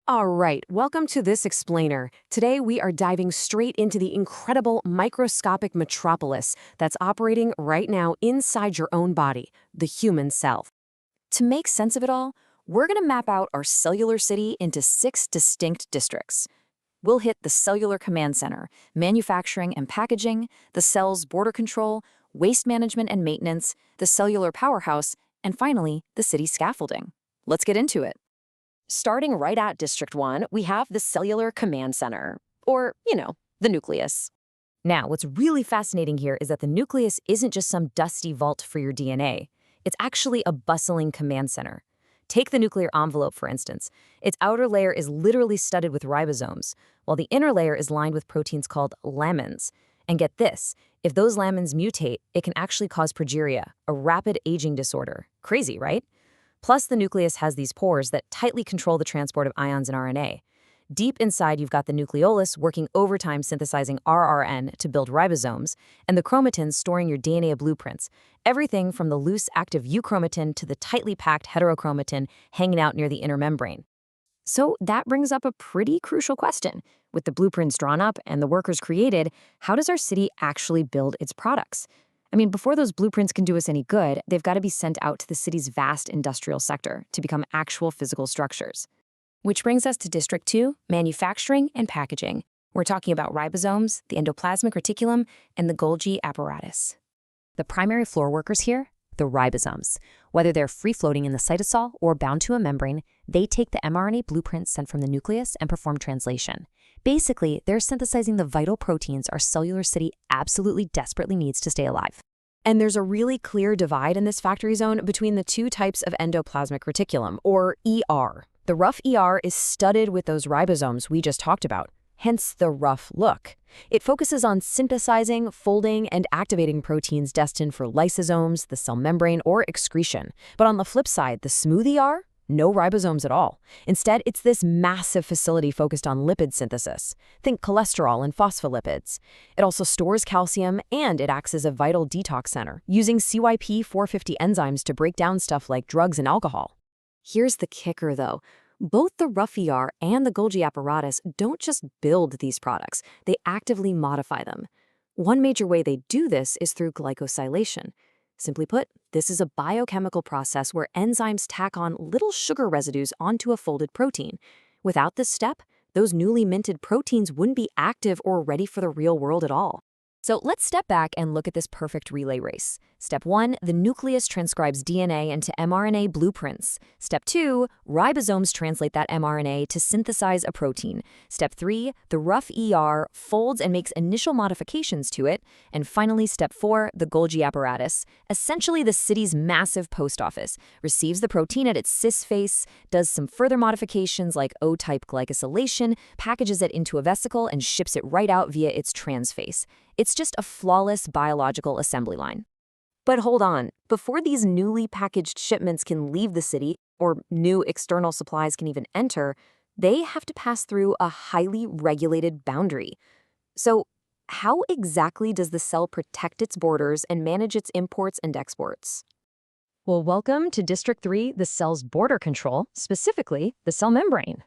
All right, welcome to this explainer. Today we are diving straight into the incredible microscopic metropolis that's operating right now inside your own body, the human cell. To make sense of it all, we're going to map out our cellular city into 6 distinct districts. We'll hit the cellular command center, manufacturing and packaging, the cell's border control, waste management and maintenance, the cellular powerhouse, and finally, the city's scaffolding. Let's get into it. Starting right at District 1, we have the Cellular Command Center, or, the nucleus. Now, what's really fascinating here is that the nucleus isn't just some dusty vault for your DNA. It's actually a bustling command center. Take the nuclear envelope, for instance. Its outer layer is literally studded with ribosomes, while the inner layer is lined with proteins called lamins. And get this, if those lamins mutate, it can actually cause progeria, a rapid aging disorder. Crazy, right? Plus, the nucleus has these pores that tightly control the transport of ions and RNA. Deep inside, you've got the nucleolus working overtime synthesizing rRN to build ribosomes, and the chromatins storing your DNA blueprints. Everything from the loose active euchromatin to the tightly packed heterochromatin hanging out near the inner membrane. So that brings up a pretty crucial question. With the blueprints drawn up and the workers created, how does our city actually build its products? Before those blueprints can do us any good, they've got to be sent out to the city's vast industrial sector to become actual physical structures. Which brings us to District 2, manufacturing and packaging. We're talking about ribosomes, the endoplasmic reticulum, and the Golgi apparatus. The primary floor workers here? The ribosomes. Whether they're free-floating in the cytosol or bound to a membrane, they take the mRNA blueprints sent from the nucleus and perform translation. Basically, they're synthesizing the vital proteins our cellular city absolutely desperately needs to stay alive. And there's a really clear divide in this factory zone between the two types of endoplasmic reticulum, or ER. The rough ER is studded with those ribosomes we just talked about, hence the rough look. It focuses on synthesizing, folding, and activating proteins destined for lysosomes, the cell membrane, or excretion. But on the flip side, the smooth ER? No ribosomes at all. Instead, it's this massive facility focused on lipid synthesis. Think cholesterol and phospholipids. It also stores calcium, and it acts as a vital detox center, using CYP450 enzymes to break down stuff like drugs and alcohol. Here's the kicker, though. Both the rough ER and the Golgi apparatus don't just build these products, they actively modify them. One major way they do this is through glycosylation. Simply put, this is a biochemical process where enzymes tack on little sugar residues onto a folded protein. Without this step, those newly minted proteins wouldn't be active or ready for the real world at all. So let's step back and look at this perfect relay race. Step 1, the nucleus transcribes DNA into mRNA blueprints. Step 2, ribosomes translate that mRNA to synthesize a protein. Step 3, the rough ER folds and makes initial modifications to it. And finally, Step 4, the Golgi apparatus, essentially the city's massive post office, receives the protein at its cis face, does some further modifications like O-type glycosylation, packages it into a vesicle, and ships it right out via its trans face. It's just a flawless biological assembly line. But hold on, before these newly packaged shipments can leave the city, or new external supplies can even enter, they have to pass through a highly regulated boundary. So how exactly does the cell protect its borders and manage its imports and exports? Well, welcome to District 3, the cell's border control, specifically the cell membrane.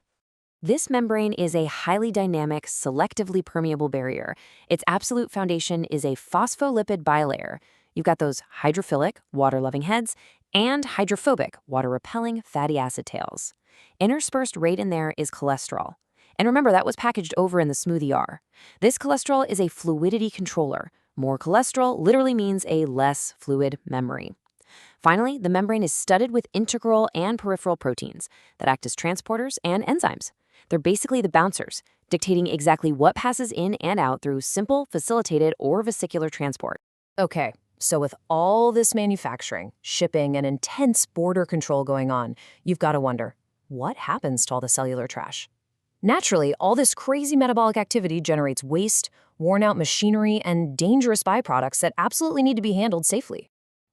This membrane is a highly dynamic, selectively permeable barrier. Its absolute foundation is a phospholipid bilayer. You've got those hydrophilic, water-loving heads, and hydrophobic, water-repelling fatty acid tails. Interspersed right in there is cholesterol. And remember, that was packaged over in the smooth ER. This cholesterol is a fluidity controller. More cholesterol literally means a less fluid memory. Finally, the membrane is studded with integral and peripheral proteins that act as transporters and enzymes. They're basically the bouncers, dictating exactly what passes in and out through simple, facilitated, or vesicular transport. Okay, so with all this manufacturing, shipping, and intense border control going on, you've got to wonder, what happens to all the cellular trash? Naturally, all this crazy metabolic activity generates waste, worn-out machinery, and dangerous byproducts that absolutely need to be handled safely.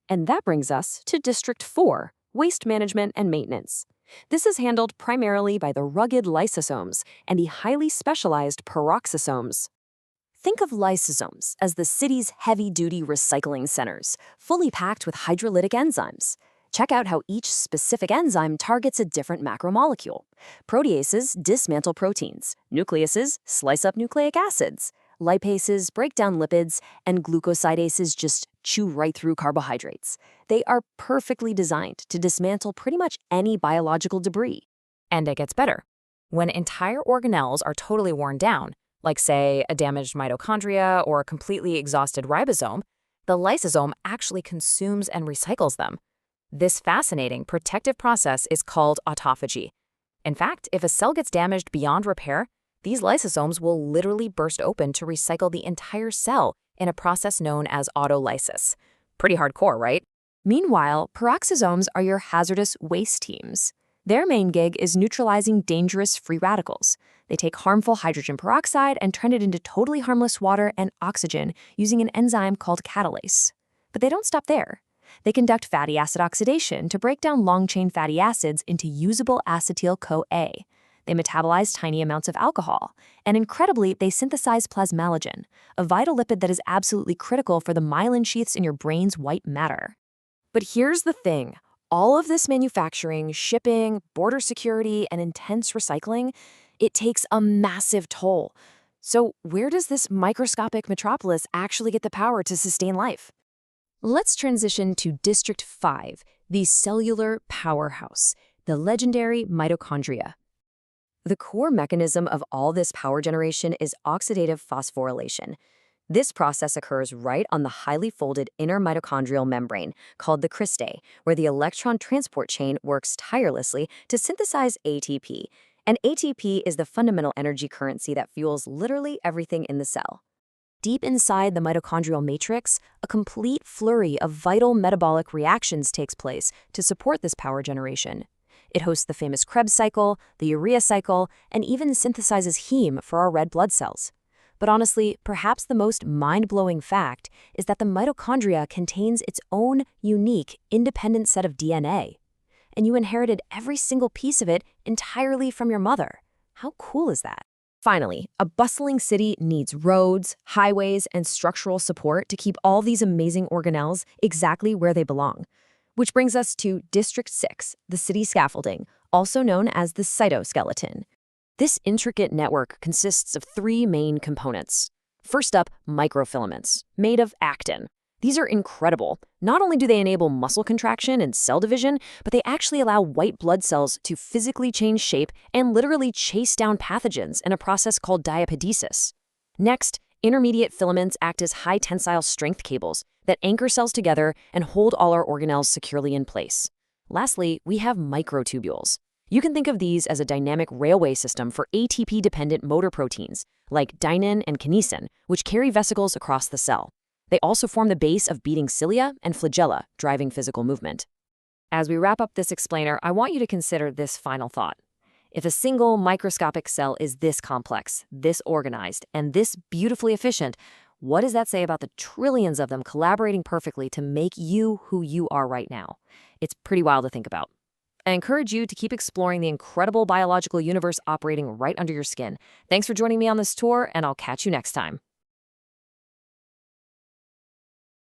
And that brings us to District 4, waste management and maintenance. This is handled primarily by the rugged lysosomes and the highly specialized peroxisomes. Think of lysosomes as the city's heavy-duty recycling centers, fully packed with hydrolytic enzymes. Check out how each specific enzyme targets a different macromolecule. Proteases dismantle proteins, nucleases slice up nucleic acids, lipases break down lipids, and glucosidases just chew right through carbohydrates. They are perfectly designed to dismantle pretty much any biological debris. And it gets better. When entire organelles are totally worn down, like say a damaged mitochondria or a completely exhausted ribosome, the lysosome actually consumes and recycles them. This fascinating protective process is called autophagy. In fact, if a cell gets damaged beyond repair, these lysosomes will literally burst open to recycle the entire cell in a process known as autolysis. Pretty hardcore, right? Meanwhile, peroxisomes are your hazardous waste teams. Their main gig is neutralizing dangerous free radicals. They take harmful hydrogen peroxide and turn it into totally harmless water and oxygen using an enzyme called catalase. But they don't stop there. They conduct fatty acid oxidation to break down long-chain fatty acids into usable acetyl-CoA. They metabolize tiny amounts of alcohol. And incredibly, they synthesize plasmalogen, a vital lipid that is absolutely critical for the myelin sheaths in your brain's white matter. But here's the thing. All of this manufacturing, shipping, border security, and intense recycling, it takes a massive toll. So where does this microscopic metropolis actually get the power to sustain life? Let's transition to District 5, the cellular powerhouse, the legendary mitochondria. The core mechanism of all this power generation is oxidative phosphorylation. This process occurs right on the highly folded inner mitochondrial membrane, called the cristae, where the electron transport chain works tirelessly to synthesize ATP. And ATP is the fundamental energy currency that fuels literally everything in the cell. Deep inside the mitochondrial matrix, a complete flurry of vital metabolic reactions takes place to support this power generation. It hosts the famous Krebs cycle, the urea cycle, and even synthesizes heme for our red blood cells. But honestly, perhaps the most mind-blowing fact is that the mitochondria contains its own unique, independent set of DNA. And you inherited every single piece of it entirely from your mother. How cool is that? Finally, a bustling city needs roads, highways, and structural support to keep all these amazing organelles exactly where they belong. Which brings us to District 6, the city scaffolding, also known as the cytoskeleton. This intricate network consists of three main components. First up, microfilaments, made of actin. These are incredible. Not only do they enable muscle contraction and cell division, but they actually allow white blood cells to physically change shape and literally chase down pathogens in a process called diapedesis. Next, intermediate filaments act as high tensile strength cables that anchor cells together and hold all our organelles securely in place. Lastly, we have microtubules. You can think of these as a dynamic railway system for ATP-dependent motor proteins, like dynin and kinesin, which carry vesicles across the cell. They also form the base of beating cilia and flagella, driving physical movement. As we wrap up this explainer, I want you to consider this final thought. If a single microscopic cell is this complex, this organized, and this beautifully efficient, what does that say about the trillions of them collaborating perfectly to make you who you are right now? It's pretty wild to think about. I encourage you to keep exploring the incredible biological universe operating right under your skin. Thanks for joining me on this tour, and I'll catch you next time.